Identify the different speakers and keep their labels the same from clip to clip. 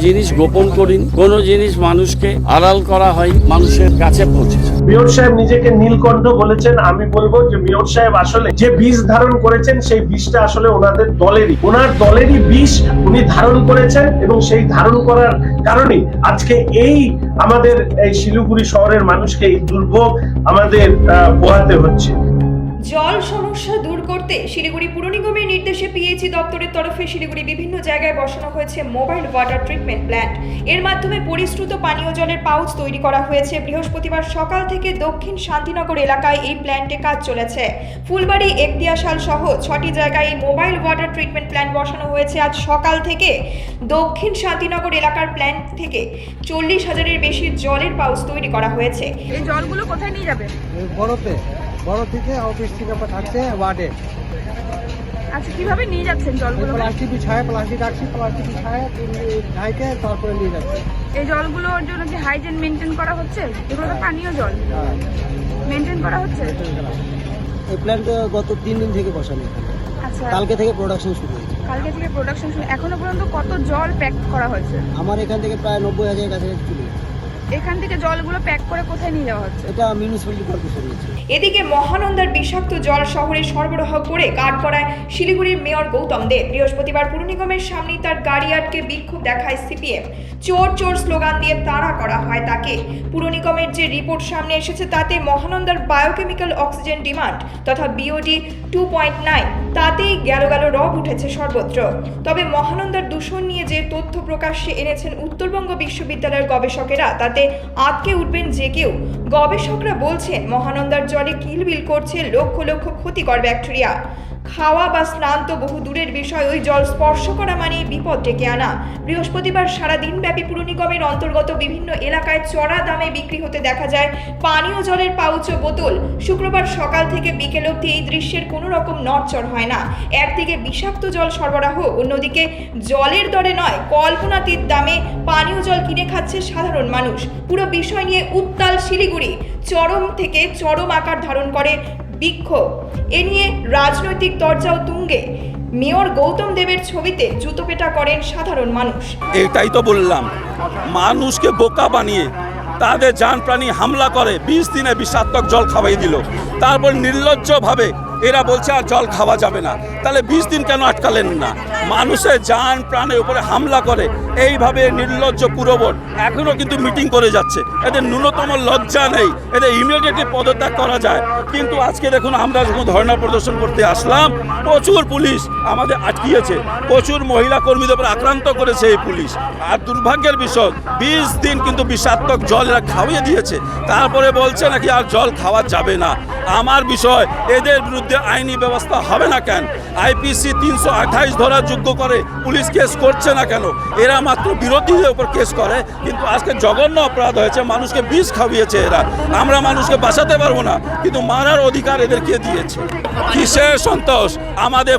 Speaker 1: জিনিস গোপন করিনি, কোনো জিনিস মানুষকে আড়াল করা হয়, মানুষের কাছে পৌঁছেছে।
Speaker 2: মেয়র সাহেব নিজেকে নীলকণ্ঠ বলেছেন। আমি বলবো যে মেয়র সাহেব আসলে যে বিষ ধারণ করেছেন সেই বিষটা আসলে ওনার দলেরই বিষ উনি ধারণ করেছেন, এবং সেই ধারণ করার কারণে আজকে এই আমাদের এই শিলিগুড়ি শহরের মানুষকে এই দুর্ভোগ আমাদের পোহাতে হচ্ছে।
Speaker 3: জল সমস্যা দূর করতে শিলিগুড়ি পুর নিগমের নির্দেশে পিএইচই দপ্তরের তরফে শিলিগুড়ি বিভিন্ন জায়গায় বসানো হয়েছে মোবাইল ওয়াটার ট্রিটমেন্ট প্ল্যান্ট। এর মাধ্যমে পরিশ্রুত পানীয় জলের পাউচ তৈরি করা হয়েছে। বৃহস্পতিবার সকাল থেকে দক্ষিণ শান্তিনগর এলাকায় এই প্ল্যান্টে কাজ চলেছে। ফুলবাড়ি, একদিয়াশাল সহ 6টি জায়গায় এই মোবাইল ওয়াটার ট্রিটমেন্ট প্ল্যান্ট বসানো হয়েছে। আজ সকাল থেকে দক্ষিণ শান্তিনগর এলাকার প্ল্যান্ট থেকে 40,000-এর বেশি জলের পাউচ তৈরি করা হয়েছে।
Speaker 4: এই জলগুলো কোথায় নিয়ে যাবে?
Speaker 5: বড় থেকে অফিস থেকে থাকছে ওয়ার্ডে।
Speaker 4: আচ্ছা, কিভাবে নিয়ে যাচ্ছেন জলগুলো?
Speaker 5: প্লাস্টিক রাখছি, প্লাস্টিক ঢাইকে তারপরে নিয়ে যাচ্ছে।
Speaker 4: এই জলগুলোর জন্য কি হাইজিন মেনটেন করা হচ্ছে? এগুলো তো পানীয় জল, মেনটেন করা হচ্ছে।
Speaker 5: এই প্ল্যান্ট গত 3 দিন থেকে বসানো,
Speaker 4: আচ্ছা,
Speaker 5: কালকে থেকে প্রোডাকশন শুরু হয়েছে।
Speaker 4: এখনো পর্যন্ত কত জল প্যাক করা হয়েছে?
Speaker 5: আমার এখান থেকে প্রায় 90,000 কাছে চলে।
Speaker 4: এখান থেকে জলগুলো প্যাক করে কোথায় নিয়ে যাওয়া হচ্ছে?
Speaker 5: এটা মিউনিসিপ্যালিটি কর্পোরেশন নিচ্ছে।
Speaker 3: এদিকে মহানন্দার বিষাক্ত জল শহরে সরবরাহ করে কাঠগড়ায় শিলিগুড়ির মেয়র গৌতম দেব। বৃহস্পতিবার পুর নিগমের সামনেই তার গাড়ি আটকে বিক্ষোভ দেখায় সিপিএম। চোর চোর স্লোগান দিয়ে তাড়া করা হয় তাকে। পুর নিগমের যে রিপোর্ট সামনে এসেছে তাতে মহানন্দার বায়োকেমিক্যাল অক্সিজেন ডিমান্ড তথা বিওডি 2.9 তাতেই গেল রব উঠেছে সর্বত্র। তবে মহানন্দার দূষণ নিয়ে যে তথ্য প্রকাশ্যে এনেছেন উত্তরবঙ্গ বিশ্ববিদ্যালয়ের গবেষকেরা তাতে আটকে উঠবেন যে কেউ। গবেষকরা বলছেন মহানন্দার জলে কিলবিল করছে লক্ষ লক্ষ ক্ষতিকর ব্যাকটেরিয়া। খাওয়া বা স্নান তো বহু দূরের বিষয়, ওই জল স্পর্শ করা মানে বিপদ ডেকে আনা। বৃহস্পতিবার সারাদিন ব্যাপী পুর নিগমের অন্তর্গত বিভিন্ন এলাকায় চড়া দামে বিক্রি হতে দেখা যায় পানীয় জলের পাউচ ও বোতল। শুক্রবার সকাল থেকে বিকেল অবধি এই দৃশ্যের কোনো রকম নড়চড় হয় না। একদিকে বিষাক্ত জল সরবরাহ, অন্যদিকে জলের দরে নয় কল্পনাতীত দামে পানীয় জল কিনে খাচ্ছে সাধারণ মানুষ। পুরো বিষয় নিয়ে উত্তাল শিলিগুড়ি, চরম থেকে চরম আকার ধারণ করে বিক্ষোভ। এ নিয়ে রাজনৈতিক তরজাও তুঙ্গে। মেয়র গৌতম দেবের ছবিতে জুতোপেটা করেন সাধারণ মানুষ।
Speaker 6: এটাই তো বললাম, মানুষকে বোকা বানিয়ে তাদের জান প্রাণী হামলা করে 20 দিনে বিষাক্তক জল খাওয়াই দিল। তারপর নির্লজ্জভাবে এরা বলছে আর জল খাওয়া যাবে না। তাহলে 20 দিন কেন আটকালেন না? মানুষের জান প্রাণের উপরে হামলা করে এইভাবে নির্লজ্জ পুরবোর্ড এখনও কিন্তু মিটিং করে যাচ্ছে। এদের ন্যূনতম লজ্জা নেই, এদের ইমিডিয়েটলি পদত্যাগ করা যায়। কিন্তু আজকে দেখুন, আমরা যখন ধর্ণা প্রদর্শন করতে আসলাম প্রচুর পুলিশ আমাদের আটকিয়েছে, প্রচুর মহিলা কর্মীদের উপর আক্রান্ত করেছে এই পুলিশ। আর দুর্ভাগ্যের বিষয় 20 দিন কিন্তু বিষাক্তক জল এরা খাওয়িয়ে দিয়েছে, তারপরে বলছে নাকি আর জল খাওয়া যাবে না। আমার বিষয়, এদের বিরুদ্ধে আইনি ব্যবস্থা হবে না কেন? আইপিসি 328 ধরার যোগ্য করে পুলিশ কেস করছে না কেন? এরা মাত্র বিরোধীদের উপর কেস করে, কিন্তু আজকে জঘন্য অপরাধ হয়েছে, মানুষকে বিষ খাওয়িয়েছে এরা। আমরা মানুষকে বাঁচাতে পারবো না, কিন্তু মারার অধিকার এদেরকে দিয়েছে। কিসের সন্তোষ? আমাদের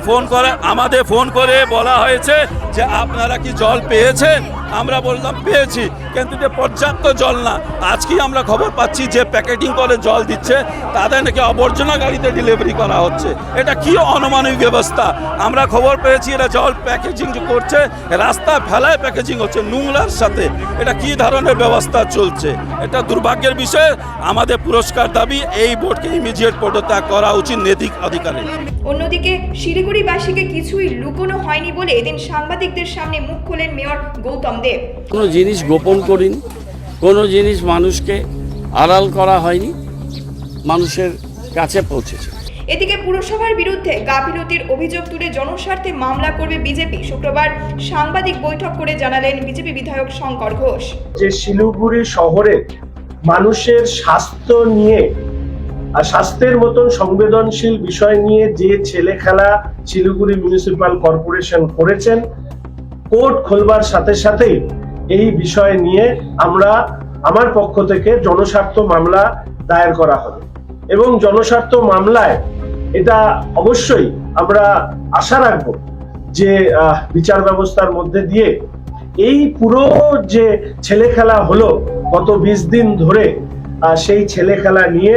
Speaker 6: ফোন করে বলা হয়েছে যে আপনারা কি জল পেয়েছেন? আমরা বললাম পেয়েছি, কিন্তু যে পর্যাপ্ত জল না। আজকেই আমরা খবর পাচ্ছি যে প্যাকেটিং করে জল দিচ্ছে তাদের নাকি আবর্জনা গাড়িতে ডেলিভারি করা হচ্ছে। এটা কি অনমানবিক ব্যবস্থা? আমরা খবর পেয়েছি এরা জল প্যাকেজিং করছে, রাস্তা ফেলায় প্যাকেজিং হচ্ছে নোংরার সাথে। এটা কি ধরনের ব্যবস্থা চলছে? এটা দুর্ভাগ্যের বিষয়। আমাদের পুরস্কার দাবি, এই বোর্ডকে ইমিডিয়েট পদত্যাগ করা উচিত নৈতিক অধিকারে।
Speaker 3: অন্যদিকে শিলিগুড়িবাসীকে কিছুই লুকোনো হয়নি বলে এদিন সাংবাদিকদের সামনে মুখ খোলেন মেয়র গৌতম দেব।
Speaker 1: কোনো জিনিস গোপন করিনি, কোনো জিনিস মানুষকে আড়াল করা হয়নি, মানুষের কাছে পৌঁছেছে।
Speaker 3: এদিকে পুরসভার বিরুদ্ধে গাফিলতির অভিযোগ তুলে জনস্বার্থে মামলা করবে বিজেপি। শুক্রবার সাংবাদিক বৈঠক করে জানালেন বিজেপি বিধায়ক শঙ্কর ঘোষ।
Speaker 2: যে শিলিগুড়ি শহরে মানুষের স্বাস্থ্য নিয়ে আর স্বাস্থ্যের মতন সংবেদনশীল বিষয় নিয়ে যে ছেলে খেলা শিলিগুড়ি মিউনিসিপাল কর্পোরেশন করেছেন, কোর্ট খোলবার সাথে সাথেই এই বিষয় নিয়ে আমার পক্ষ থেকে জনস্বার্থ মামলা দায়ের করা হবে, এবং জনস্বার্থ মামলায় এটা অবশ্যই আমরা আশা রাখবো যে বিচার ব্যবস্থার মধ্যে দিয়ে এই পুরো যে ছেলে খেলা হলো গত 20 দিন ধরে, সেই ছেলে খেলা নিয়ে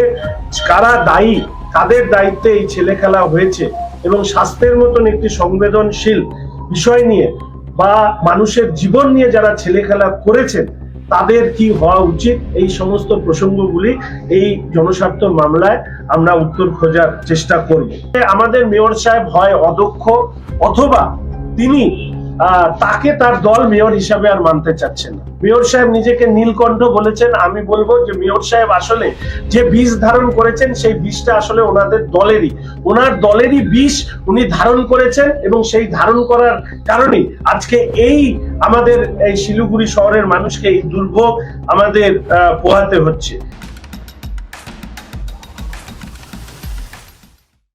Speaker 2: কারা দায়ী, কাদের দায়িত্বে এই ছেলে খেলা হয়েছে, এবং স্বাস্থ্যের মতন একটি সংবেদনশীল বিষয় নিয়ে বা মানুষের জীবন নিয়ে যারা ছেলে খেলা করেছেন তাদের কি হওয়া উচিত, এই সমস্ত প্রসঙ্গগুলি এই জনস্বার্থ মামলায় আমরা উত্তর খোঁজার চেষ্টা করব। আমাদের মেয়র সাহেব হয় অদক্ষ, অথবা তিনি তাকে তার দল মেয়র হিসাবে আর মানতে চাচ্ছেন না। মেয়র সাহেব নিজেকে নীলকণ্ঠ বলেছেন। আমি বলবো যে মেয়র সাহেব আসলে যে বিষ ধারণ করেছেন সেই বিষটা আসলে ওনার দলেরই বিষ উনি ধারণ করেছেন, এবং সেই ধারণ করার কারণে আজকে আমাদের এই শিলিগুড়ি শহরের মানুষকে এই দুর্ভোগ আমাদের পোহাতে হচ্ছে।